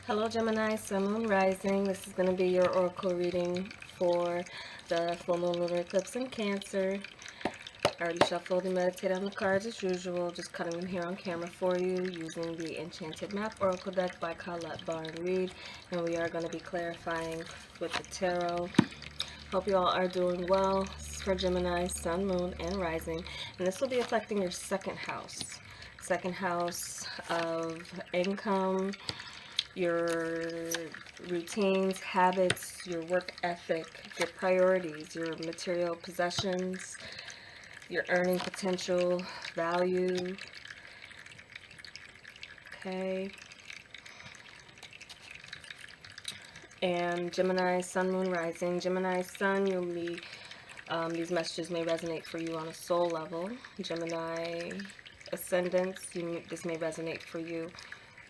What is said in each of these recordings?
Hello Gemini, Sun, Moon, Rising. This is going to be your oracle reading for the full moon, lunar eclipse in Cancer. I already shuffled and meditated on the cards as usual, just cutting them here on camera for you using the Enchanted Map Oracle deck by Colette Barr and Reed. And we are going to be clarifying with the tarot. Hope you all are doing well. This is for Gemini, Sun, Moon, and Rising. And this will be affecting your second house. Second house of income, your routines, habits, your work ethic, your priorities, your material possessions, your earning potential, value. Okay. And Gemini, Sun, Moon, Rising. Gemini, Sun, you'll be, these messages may resonate for you on a soul level. Gemini, Ascendants, this may resonate for you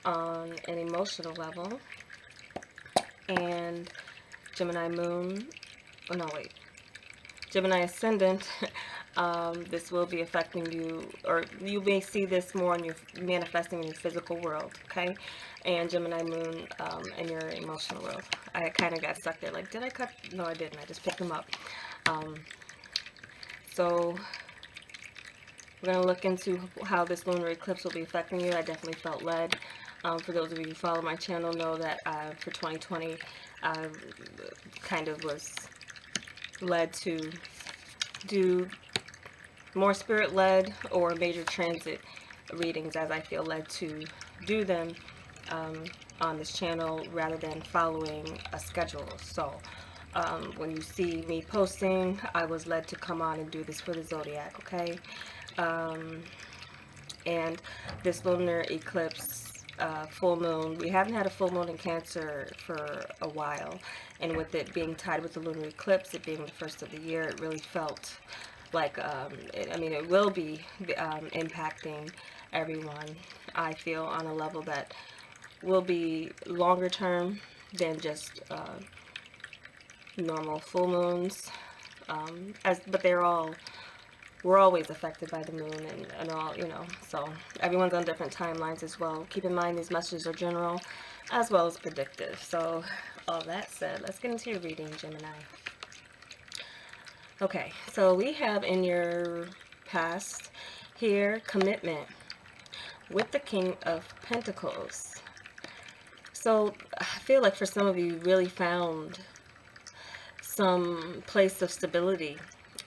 on an emotional level. And Gemini Moon, oh no wait, Gemini Ascendant, this will be affecting you, or you may see this more in your manifesting in your physical world, okay? And Gemini Moon in your emotional world. I kind of got stuck there, like, did I cut? No, I didn't. I just picked them up. So we're going to look into how this lunar eclipse will be affecting you. I definitely felt led. For those of you who follow my channel know that for 2020, I kind of was led to do more spirit-led or major transit readings as I feel led to do them on this channel rather than following a schedule. So when you see me posting, I was led to come on and do this for the zodiac, okay? And this lunar eclipse, full moon, we haven't had a full moon in Cancer for a while, and with it being tied with the lunar eclipse, it being the first of the year, it really felt like, it will be impacting everyone, I feel, on a level that will be longer term than just normal full moons, but we're always affected by the moon and all, so everyone's on different timelines as well. Keep in mind these messages are general as well as predictive. So all that said, let's get into your reading, Gemini. Okay, so we have in your past here commitment with the King of Pentacles. So I feel like for some of you, you really found some place of stability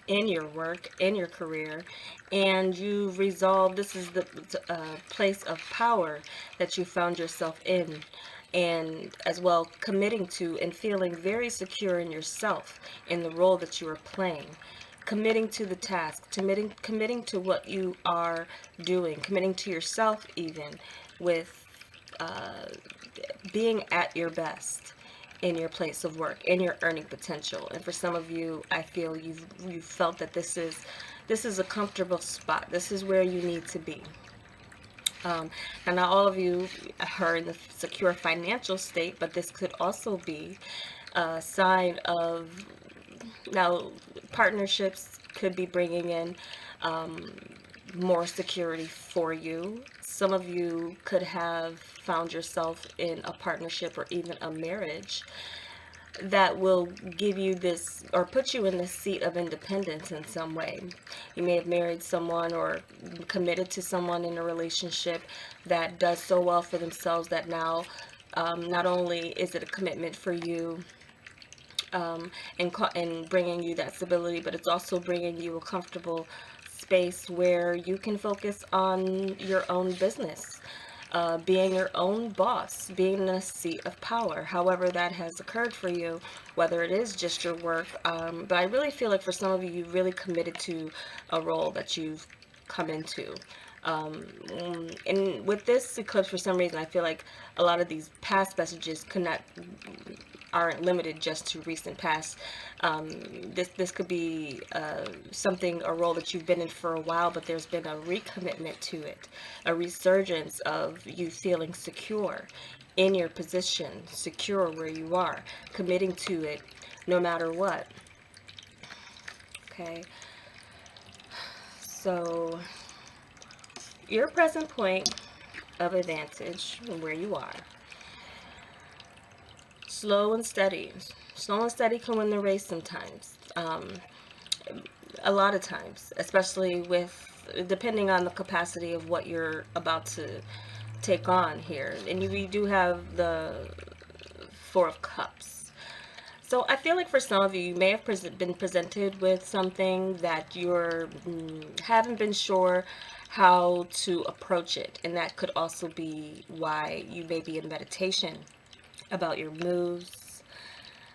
in your work, in your career, and you've resolved, this is the place of power that you found yourself in, and as well committing to and feeling very secure in yourself, in the role that you are playing, committing to the task, committing to what you are doing, committing to yourself even, with being at your best in your place of work, in your earning potential. And for some of you, I feel you've felt that this is a comfortable spot. This is where you need to be. And not all of you are in the secure financial state, but this could also be a sign of, now partnerships could be bringing in more security for you. Some of you could have found yourself in a partnership or even a marriage that will give you this, or put you in the seat of independence in some way. You may have married someone or committed to someone in a relationship that does so well for themselves that now not only is it a commitment for you and bringing you that stability, but it's also bringing you a comfortable space where you can focus on your own business, being your own boss, being in a seat of power, however that has occurred for you, whether it is just your work. But I really feel like for some of you, you really committed to a role that you've come into. And with this eclipse, for some reason, I feel like a lot of these past messages aren't limited just to recent past. This could be a role that you've been in for a while, but there's been a recommitment to it, a resurgence of you feeling secure in your position, secure where you are, committing to it no matter what. Okay, so your present point of advantage where you are slow and steady. Slow and steady can win the race sometimes. A lot of times, especially with depending on the capacity of what you're about to take on here. And we do have the Four of Cups. So I feel like for some of you, you may have been presented with something that you're haven't been sure how to approach it, and that could also be why you may be in meditation about your moves.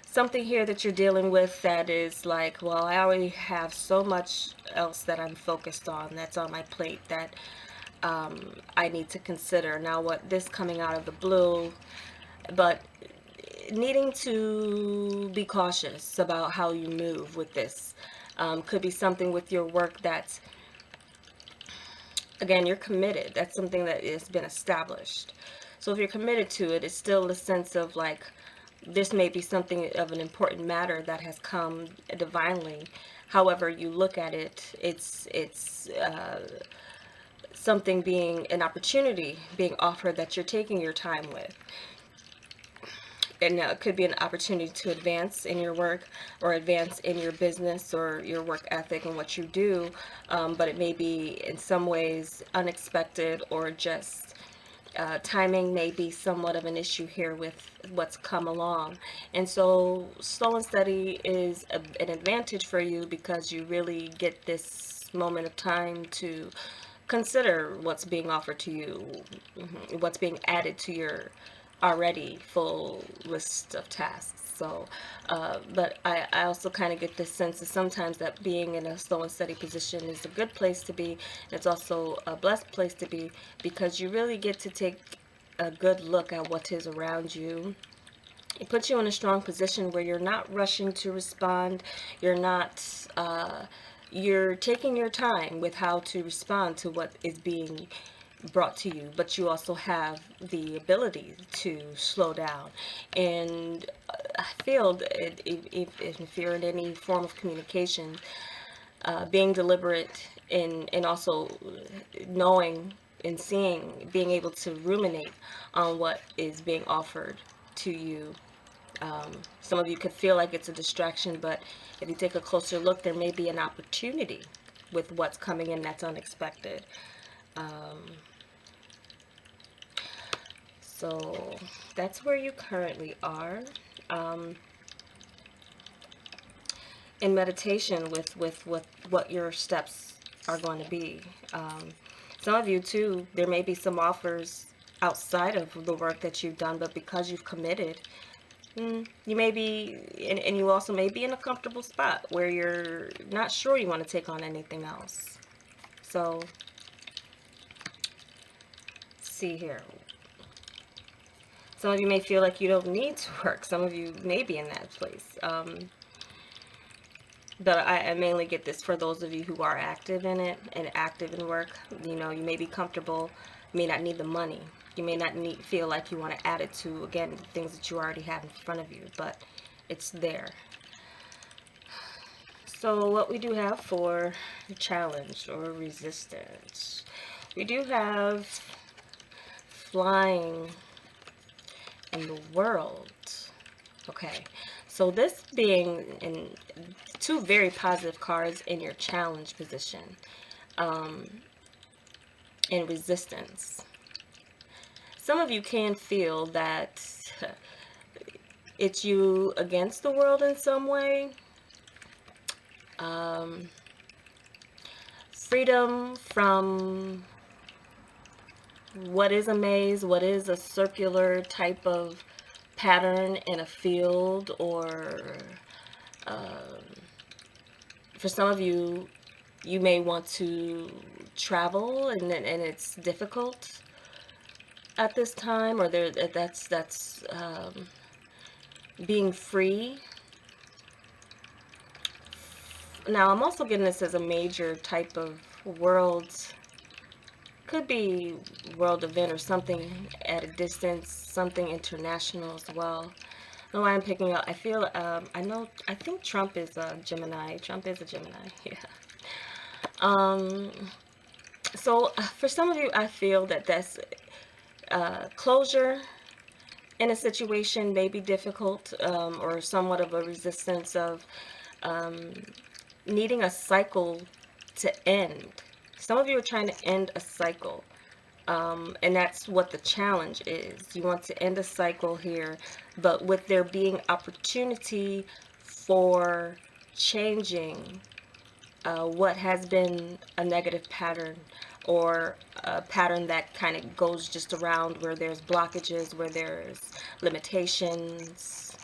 Something here that you're dealing with that is like, well, I already have so much else that I'm focused on, that's on my plate, that I need to consider. Now, what this coming out of the blue, but needing to be cautious about how you move with this. Could be something with your work that's, again, you're committed. That's something that has been established. So if you're committed to it, it's still a sense of like, this may be something of an important matter that has come divinely. However you look at it, it's something being an opportunity being offered that you're taking your time with. And it could be an opportunity to advance in your work or advance in your business or your work ethic and what you do, but it may be in some ways unexpected, or just timing may be somewhat of an issue here with what's come along. And so slow and steady is an advantage for you, because you really get this moment of time to consider what's being offered to you, what's being added to your already full list of tasks. So, but I also kind of get this sense that sometimes that being in a slow and steady position is a good place to be. It's also a blessed place to be, because you really get to take a good look at what is around you. It puts you in a strong position where you're not rushing to respond. You're not, you're taking your time with how to respond to what is being brought to you, but you also have the ability to slow down. And I feel that if you're in any form of communication, being deliberate and also knowing and seeing, being able to ruminate on what is being offered to you. Some of you could feel like it's a distraction, but if you take a closer look, there may be an opportunity with what's coming in that's unexpected. So that's where you currently are. In meditation with what your steps are going to be. Some of you too, there may be some offers outside of the work that you've done, but because you've committed, you may be, and you also may be in a comfortable spot where you're not sure you want to take on anything else. So, see here. Some of you may feel like you don't need to work. Some of you may be in that place. But I mainly get this for those of you who are active in it and active in work. You know, you may be comfortable, you may not need the money. You may not feel like you want to add it to, again, things that you already have in front of you, but it's there. So what we do have for challenge or resistance, we do have flying in the world. Okay, so this being in two very positive cards in your challenge position, in resistance. Some of you can feel that it's you against the world in some way. Freedom from what is a maze, what is a circular type of pattern in a field, or for some of you, you may want to travel and it's difficult at this time, or that's being free. Now, I'm also getting this as a major type of world. Could be world event or something at a distance, something international as well. I know why I'm picking up. I feel, I think Trump is a Gemini. Trump is a Gemini, yeah. So for some of you, I feel that that's closure in a situation may be difficult, or somewhat of a resistance of um, needing a cycle to end. Some of you are trying to end a cycle. And that's what the challenge is. You want to end a cycle here, but with there being opportunity for changing what has been a negative pattern, or a pattern that kind of goes just around, where there's blockages, where there's limitations,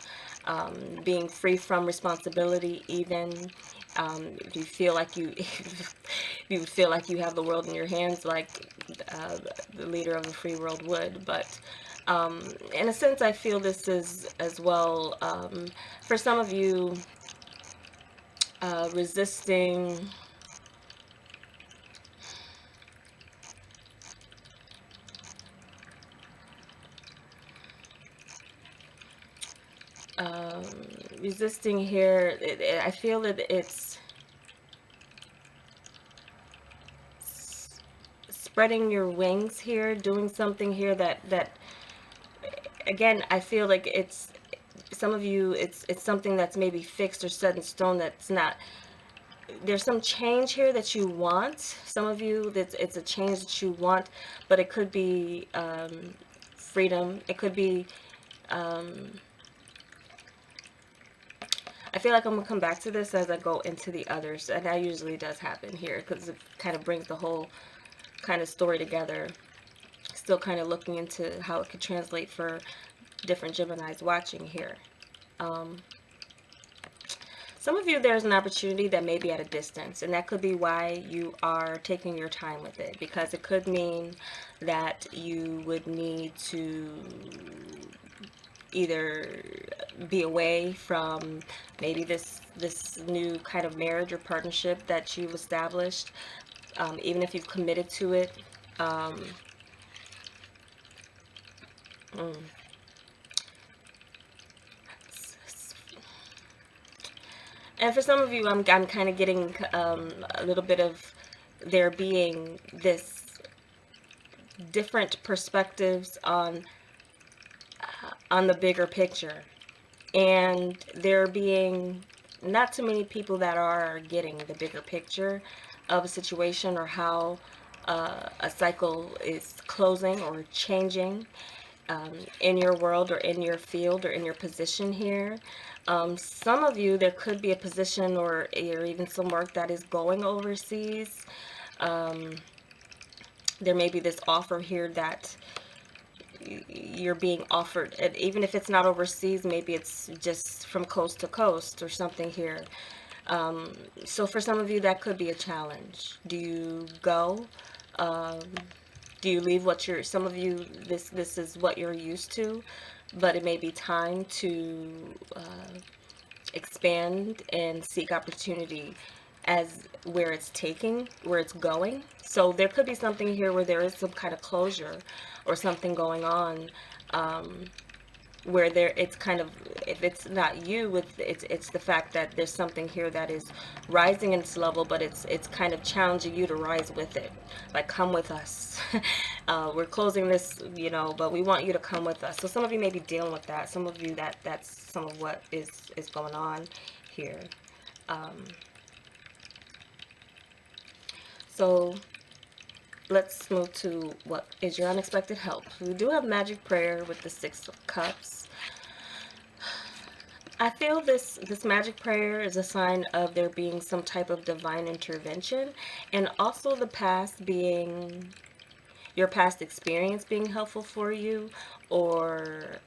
being free from responsibility even. If you feel like you feel like you have the world in your hands, like the leader of a free world would. But in a sense, I feel this is as well, for some of you, resisting um, resisting here. I feel that it's spreading your wings here, doing something here that again, I feel like it's, some of you, it's something that's maybe fixed or set in stone, that's not. There's some change here that you want. Some of you, that it's a change that you want, but it could be freedom. It could be I feel like I'm gonna come back to this as I go into the others, and that usually does happen here because it kind of brings the whole kind of story together. Still kind of looking into how it could translate for different Geminis watching here. Um, some of you, there's an opportunity that may be at a distance, and that could be why you are taking your time with it, because it could mean that you would need to either be away from maybe this new kind of marriage or partnership that you've established, even if you've committed to it. Um, mm, and for some of you, I'm kind of getting a little bit of there being this different perspectives on the bigger picture, and there being not too many people that are getting the bigger picture of a situation, or how a cycle is closing or changing in your world, or in your field, or in your position here. Some of you, there could be a position, or even some work that is going overseas. Um, there may be this offer here that you're being offered, and even if it's not overseas, maybe it's just from coast to coast or something here. So for some of you, that could be a challenge. Do you go? Um, do you leave what you're, some of you, this is what you're used to, but it may be time to expand and seek opportunity as where it's going. So there could be something here where there is some kind of closure or something going on, where there, it's kind of, if it's not you, it's the fact that there's something here that is rising in its level, but it's kind of challenging you to rise with it, like, come with us. We're closing this, but we want you to come with us. So some of you may be dealing with that. Some of you, that's some of what is going on here. So let's move to what is your unexpected help. We do have magic prayer with the Six of Cups. I feel this magic prayer is a sign of there being some type of divine intervention, and also the past being, your past experience being helpful for you, or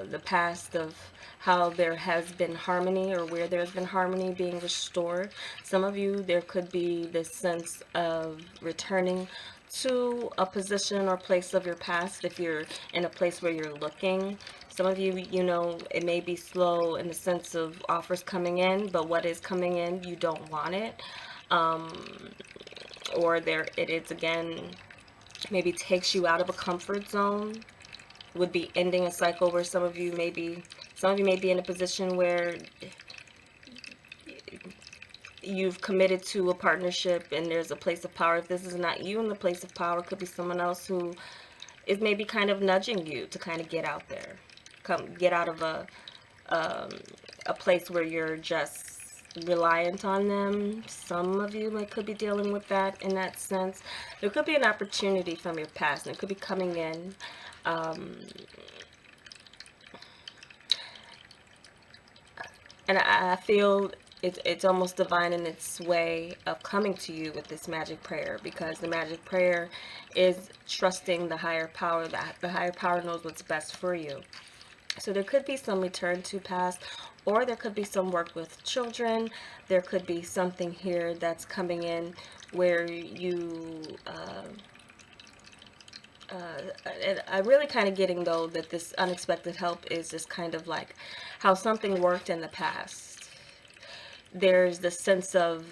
the past of how there has been harmony, or where there's been harmony being restored. Some of you, there could be this sense of returning to a position or place of your past, if you're in a place where you're looking. Some of you, it may be slow in the sense of offers coming in, but what is coming in, you don't want it. Or there it is again, maybe takes you out of a comfort zone, would be ending a cycle where some of you may be in a position where you've committed to a partnership and there's a place of power. If this is not you in the place of power, it could be someone else who is maybe kind of nudging you to kind of get out there. get out of a place where you're just reliant on them. Some of you could be dealing with that in that sense. There could be an opportunity from your past, and it could be coming in. And I feel it's almost divine in its way of coming to you with this magic prayer, because the magic prayer is trusting the higher power, that the higher power knows what's best for you. So there could be some return to past, or there could be some work with children. There could be something here that's coming in where you and I'm really kind of getting, though, that this unexpected help is just kind of like how something worked in the past. There's the sense of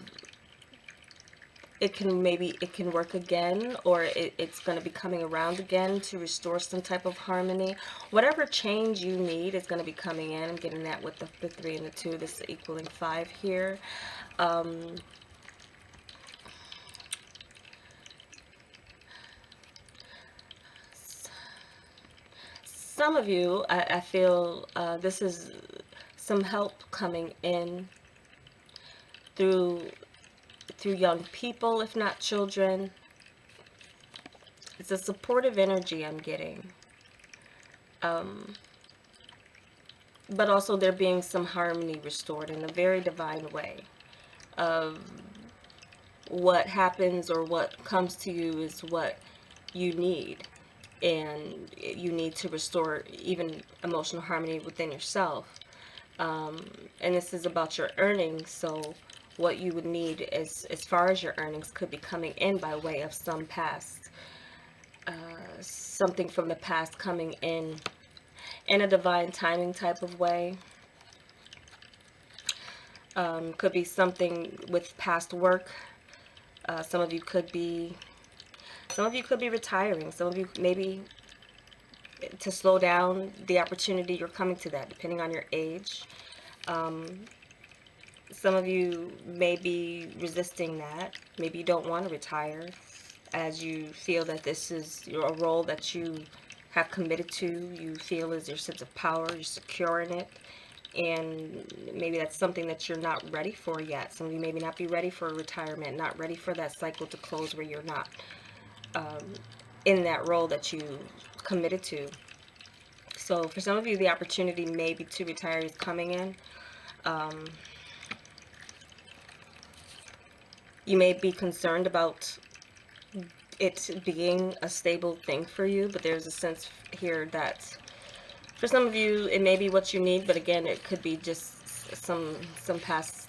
it can work again, or it's going to be coming around again to restore some type of harmony. Whatever change you need is going to be coming in. I'm getting that with the 3 and the 2, this equaling 5 here. Some of you, I feel this is some help coming in through young people, if not children. It's a supportive energy I'm getting. But also there being some harmony restored in a very divine way. Of what happens or what comes to you is what you need. And you need to restore even emotional harmony within yourself. And this is about your earnings, so what you would need as far as your earnings could be coming in by way of some past, something from the past coming in a divine timing type of way. Could be something with past work. Some of you could be retiring. Some of you maybe to slow down the opportunity, you're coming to that, depending on your age. Some of you may be resisting that. Maybe you don't want to retire, as you feel that this is a role that you have committed to. You feel is your sense of power, you're secure in it, and maybe that's something that you're not ready for yet. Some of you maybe not be ready for retirement, not ready for that cycle to close where you're not in that role that you committed to. So for some of you, the opportunity maybe to retire is coming in. You may be concerned about it being a stable thing for you, but there's a sense here that for some of you, it may be what you need, but again, it could be just some past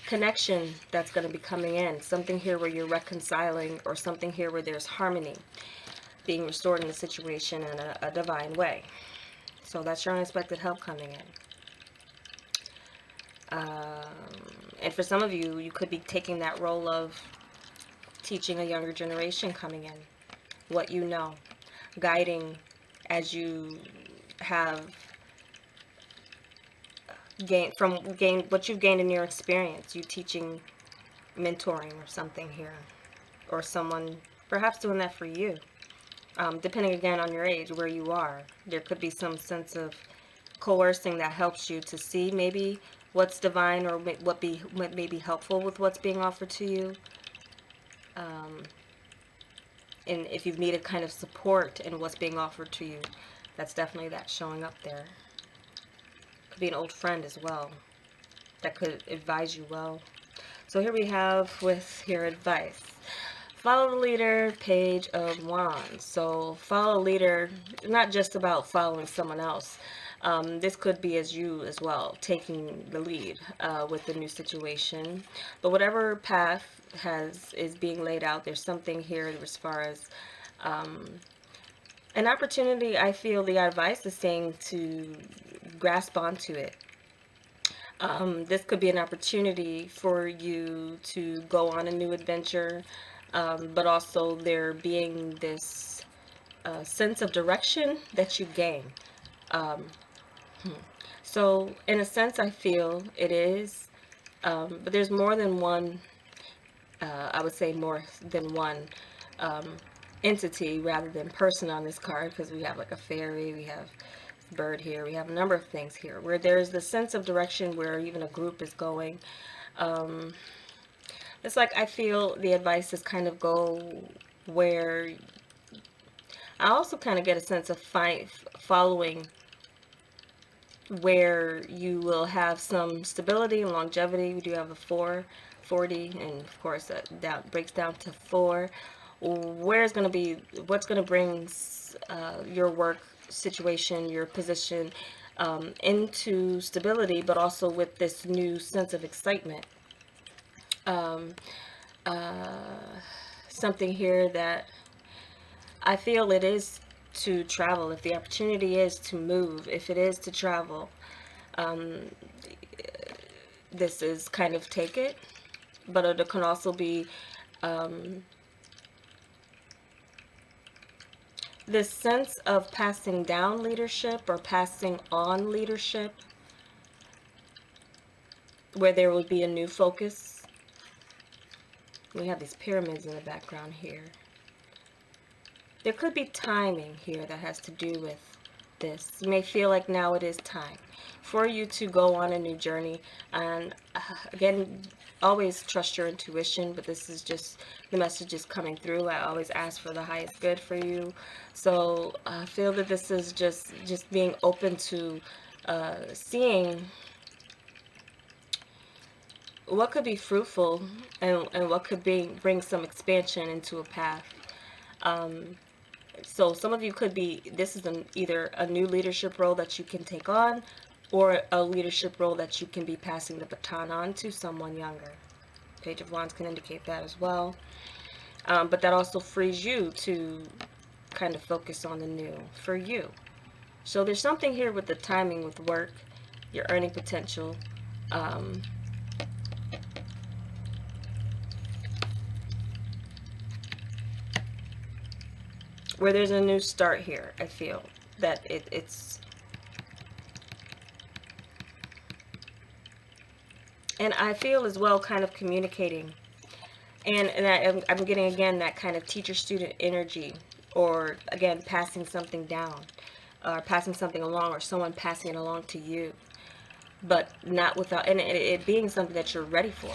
connection that's going to be coming in. Something here where you're reconciling, or something here where there's harmony being restored in the situation in a divine way. So that's your unexpected help coming in. And for some of you, you could be taking that role of teaching a younger generation coming in what you know, guiding as you have gained what you've gained in your experience. You teaching, mentoring, or something here, or someone perhaps doing that for you. Depending again on your age, where you are, there could be some sense of coercing that helps you to see maybe what's divine, or what may be helpful with what's being offered to you. And if you've needed kind of support in what's being offered to you, that's definitely that showing up there. Could be an old friend as well that could advise you well. So here we have with your advice. Follow the leader, Page of Wands. So follow a leader, not just about following someone else. This could be as you as well, taking the lead with the new situation. But whatever path is being laid out, there's something here as far as an opportunity. I feel the advice is saying to grasp onto it. This could be an opportunity for you to go on a new adventure, but also there being this sense of direction that you gain. So in a sense, I feel it is, but there's more than one, I would say more than one entity rather than person on this card, because we have like a fairy, we have bird here. We have a number of things here where there's the sense of direction where even a group is going. Um, it's like I feel the advice is kind of go where I also kind of get a sense of following where you will have some stability and longevity. We do have a 440, and of course that breaks down to 4. Where's going to be, what's going to bring your work situation, your position into stability, but also with this new sense of excitement. Um, uh, Something here that I feel it is to travel. If the opportunity is to move, if it is to travel, um, this is kind of take it. But it can also be um, this sense of passing down leadership or passing on leadership, where there will be a new focus. We have these pyramids in the background here. There could be timing here that has to do with this. You may feel like now it is time for you to go on a new journey. And again, always trust your intuition, but this is just the messages coming through. I always ask for the highest good for you. So I feel that this is just being open to seeing what could be fruitful and what could bring some expansion into a path. So some of you could be, this is either a new leadership role that you can take on, or a leadership role that you can be passing the baton on to someone younger. Page of Wands can indicate that as well. But that also frees you to kind of focus on the new for you. So there's something here with the timing with work, your earning potential. Where there's a new start here. I feel that it's, and I feel as well kind of communicating, and I'm getting again that kind of teacher-student energy, or again passing something down, or passing something along, or someone passing it along to you, but not without, and it being something that you're ready for.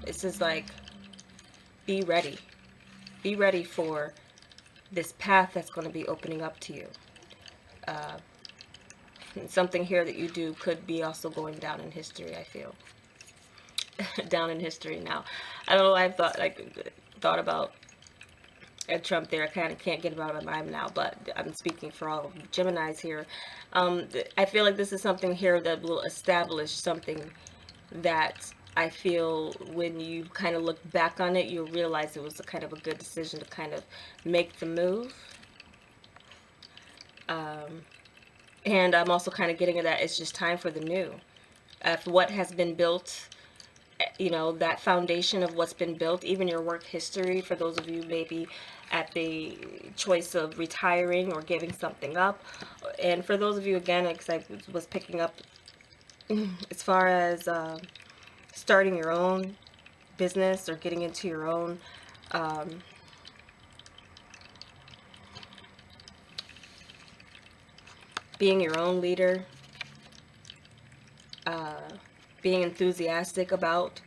It's just like, be ready. Be ready for this path that's going to be opening up to you. Something here that you do could be also going down in history, I feel. Down in history now. I don't know, I've thought about Trump there. I kind of can't get it out of my mind now, but I'm speaking for all Geminis here. I feel like this is something here that will establish something that I feel when you kind of look back on it, you'll realize it was a kind of a good decision to kind of make the move. And I'm also kind of getting at that it's just time for the new. If what has been built, you know, that foundation of what's been built, even your work history, for those of you maybe at the choice of retiring or giving something up, and for those of you, again, because I was picking up as far as starting your own business or getting into your own being your own leader, being enthusiastic about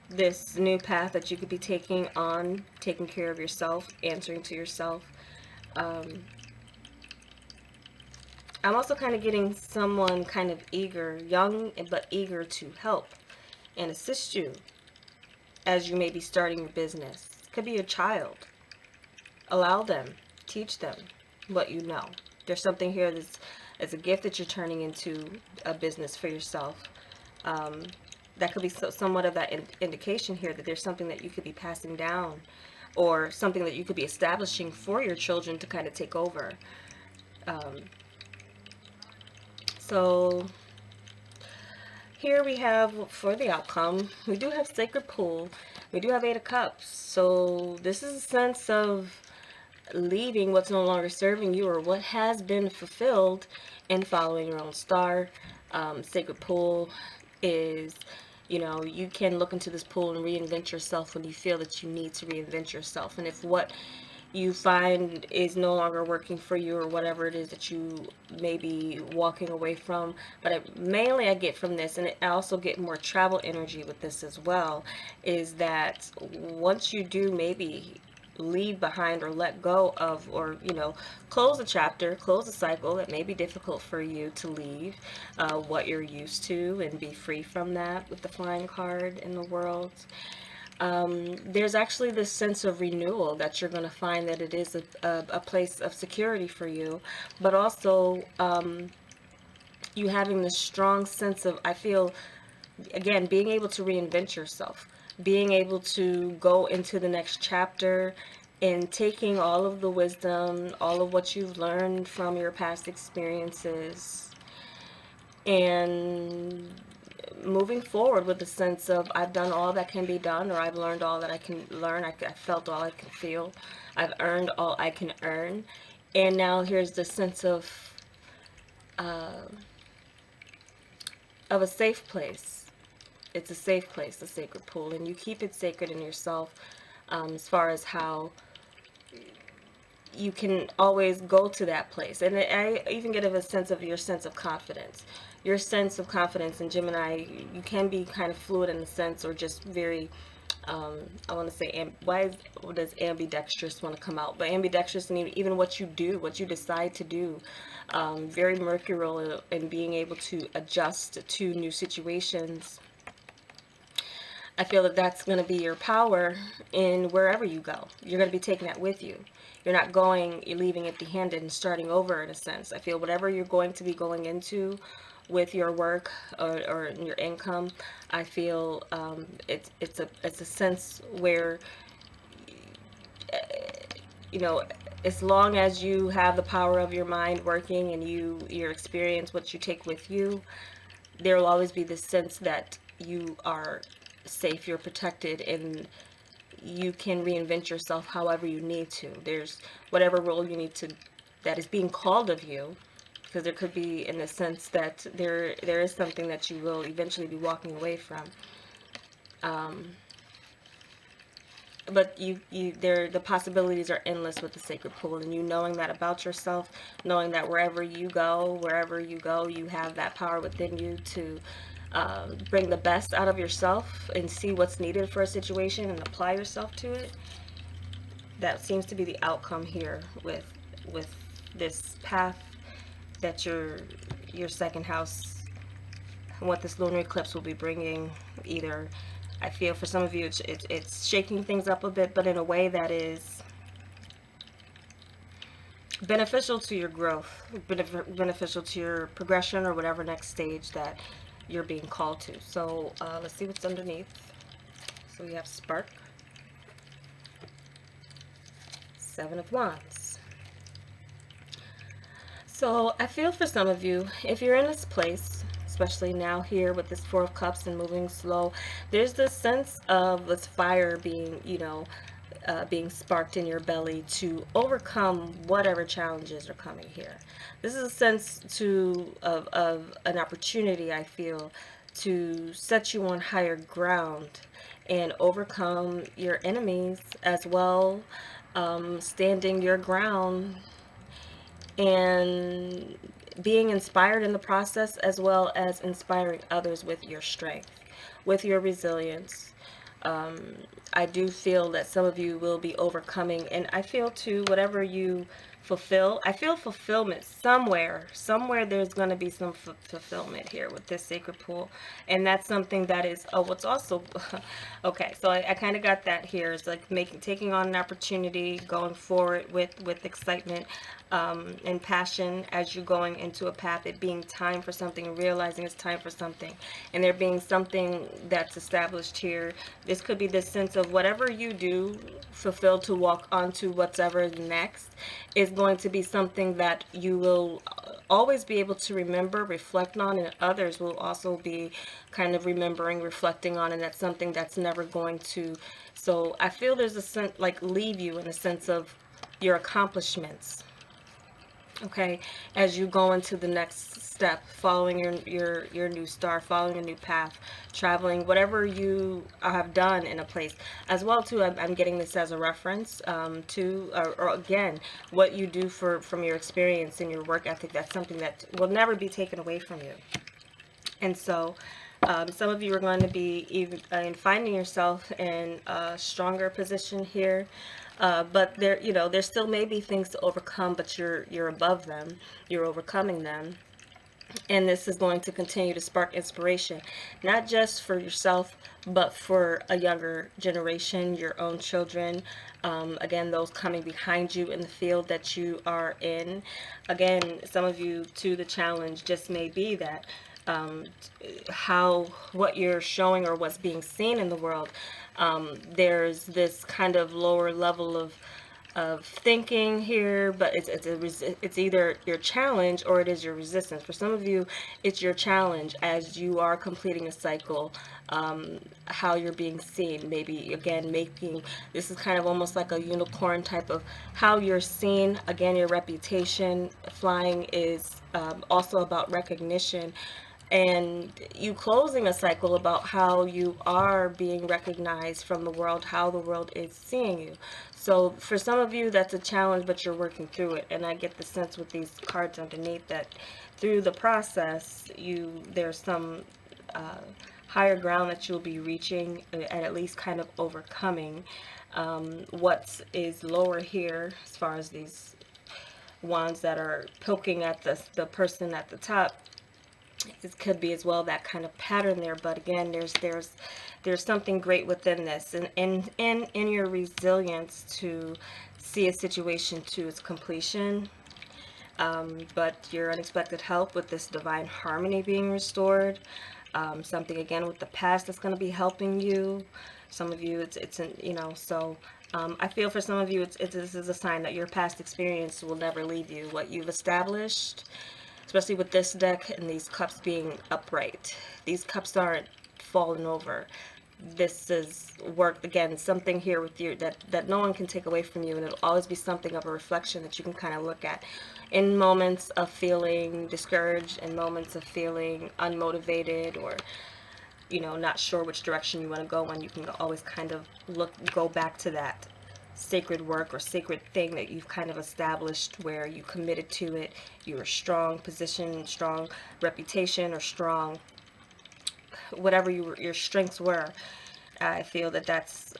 this new path that you could be taking on, taking care of yourself, answering to yourself. I'm also kind of getting someone kind of eager, young but eager to help and assist you as you may be starting your business. Could be a child. Allow them, teach them what you know. There's something here that's a gift that you're turning into a business for yourself. That could be somewhat of that indication here that there's something that you could be passing down, or something that you could be establishing for your children to kind of take over. So here we have, for the outcome, we do have Sacred Pool. We do have 8 of Cups. So this is a sense of leaving what's no longer serving you, or what has been fulfilled, and following your own star. Sacred Pool is, you know, you can look into this pool and reinvent yourself when you feel that you need to reinvent yourself. And if what you find is no longer working for you, or whatever it is that you may be walking away from. But mainly I get from this, and I also get more travel energy with this as well, is that once you do maybe leave behind or let go of, or close a chapter, close a cycle that may be difficult for you to leave, what you're used to, and be free from that with the flying card in the world. There's actually this sense of renewal that you're going to find, that it is a place of security for you, but also you having this strong sense of, I feel, again, being able to reinvent yourself, being able to go into the next chapter, and taking all of the wisdom, all of what you've learned from your past experiences, and moving forward with the sense of, I've done all that can be done, or I've learned all that I can learn, I felt all I can feel, I've earned all I can earn, and now here's the sense uh, of a safe place. It's a safe place, the sacred pool, and you keep it sacred in yourself, as far as how you can always go to that place. And I even get a sense of your sense of confidence. Your sense of confidence in Gemini, you can be kind of fluid in a sense, or just very, I want to say, what does ambidextrous want to come out? But ambidextrous, and even what you do, what you decide to do, very mercurial in being able to adjust to new situations. I feel that that's going to be your power in wherever you go. You're going to be taking that with you. You're not going, you're leaving empty-handed and starting over, in a sense. I feel whatever you're going to be going into with your work, or your income, I feel it's a sense where, you know, as long as you have the power of your mind working, and your experience, what you take with you, there will always be this sense that you are safe, you're protected, and you can reinvent yourself however you need to. There's whatever role you need to, that is being called of you, because there could be, in the sense that there is something that you will eventually be walking away from. But the possibilities are endless with the sacred pool, and you knowing that about yourself, knowing that wherever you go, you have that power within you to bring the best out of yourself, and see what's needed for a situation, and apply yourself to it. That seems to be the outcome here with this path that your second house, what this lunar eclipse will be bringing. Either, I feel for some of you, it's shaking things up a bit, but in a way that is beneficial to your growth, beneficial to your progression, or whatever next stage that you're being called to. So let's see what's underneath. So we have spark, Seven of Wands. So I feel for some of you, if you're in this place, especially now here with this Four of Cups and moving slow, there's this sense of this fire being, being sparked in your belly to overcome whatever challenges are coming here. This is a sense of an opportunity, I feel, to set you on higher ground and overcome your enemies as well, standing your ground and being inspired in the process, as well as inspiring others with your strength, with your resilience. I do feel that some of you will be overcoming, and I feel too, whatever you fulfill, I feel fulfillment somewhere there's going to be some fulfillment here with this sacred pool. And that's something that is, oh, what's also okay, so I kind of got that here. It's like taking on an opportunity, going forward with excitement, and passion, as you're going into a path, it being time for something, and realizing it's time for something, and there being something that's established here. This could be this sense of whatever you do, fulfill to walk onto whatever is next, is going to be something that you will always be able to remember, reflect on, and others will also be kind of remembering, reflecting on, and that's something that's never going to. So I feel there's a sense, like, leave you in a sense of your accomplishments. Okay, as you go into the next step, following your new star, following a new path, traveling, whatever you have done in a place, as well too. I'm getting this as a reference to, or again, what you do from your experience and your work ethic. That's something that will never be taken away from you. And so, some of you are going to be even in finding yourself in a stronger position here. But there, there still may be things to overcome, but you're above them. You're overcoming them. And this is going to continue to spark inspiration, not just for yourself, but for a younger generation, your own children. Again, those coming behind you in the field that you are in. Again, some of you, too, the challenge just may be that um, what you're showing or what's being seen in the world, there's this kind of lower level of thinking here, but it's either your challenge or it is your resistance. For some of you, it's your challenge as you are completing a cycle, how you're being seen. Maybe again, making this is kind of almost like a unicorn type of how you're seen. Again, your reputation. Flying is also about recognition, and you closing a cycle about how you are being recognized from the world, how the world is seeing you. So for some of you, that's a challenge, but you're working through it. And I get the sense with these cards underneath that through the process, there's some higher ground that you'll be reaching, and at least kind of overcoming what is lower here as far as these wands that are poking at the person at the top. It could be as well that kind of pattern there, but again, there's something great within this, and in your resilience to see a situation to its completion. But your unexpected help with this divine harmony being restored, something again with the past that's going to be helping you. Some of you, it's an, so I feel for some of you, this is a sign that your past experience will never leave you. What you've established, especially with this deck and these cups being upright. These cups aren't falling over. This is work, again, something here with you that no one can take away from you, and it'll always be something of a reflection that you can kind of look at in moments of feeling discouraged, in moments of feeling unmotivated, or not sure which direction you want to go in. You can always kind of go back to that sacred work or sacred thing that you've kind of established where you committed to it. You're strong position, strong reputation, or strong whatever your strengths were. I feel that that's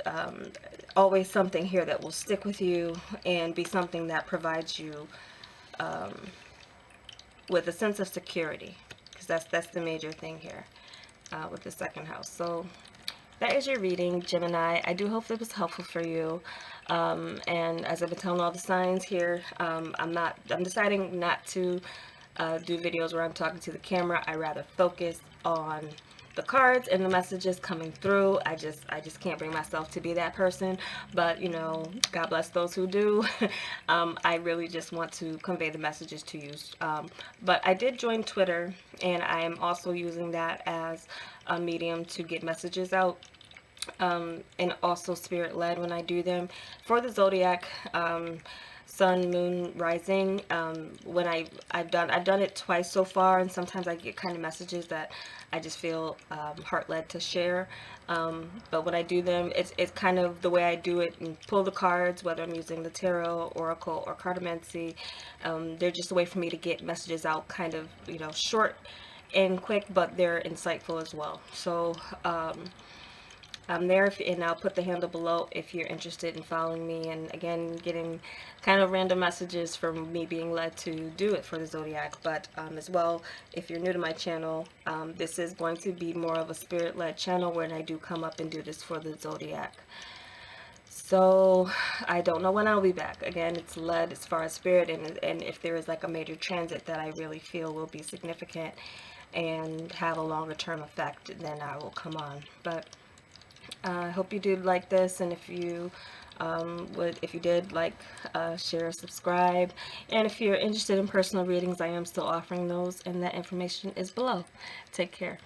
always something here that will stick with you and be something that provides you with a sense of security, because that's the major thing here with the second house. So that is your reading, Gemini. I do hope it was helpful for you. And as I've been telling all the signs here, I'm deciding not to do videos where I'm talking to the camera. I rather focus on the cards and the messages coming through. I just can't bring myself to be that person, but God bless those who do. I really just want to convey the messages to you. But I did join Twitter, and I am also using that as a medium to get messages out, and also spirit led when I do them for the zodiac. Sun, moon, rising. When I've done it twice so far, and sometimes I get kind of messages that I just feel heart led to share. But when I do them, it's kind of the way I do it and pull the cards, whether I'm using the tarot, oracle, or cartomancy. They're just a way for me to get messages out, kind of short and quick, but they're insightful as well. So I'm there, and I'll put the handle below if you're interested in following me, and again, getting kind of random messages from me being led to do it for the zodiac. But as well, if you're new to my channel, this is going to be more of a spirit-led channel when I do come up and do this for the zodiac. So I don't know when I'll be back. Again, it's led as far as spirit, and if there is like a major transit that I really feel will be significant and have a longer term effect, then I will come on. But I hope you did like this, and if you if you did, like, share, subscribe, and if you're interested in personal readings, I am still offering those, and that information is below. Take care.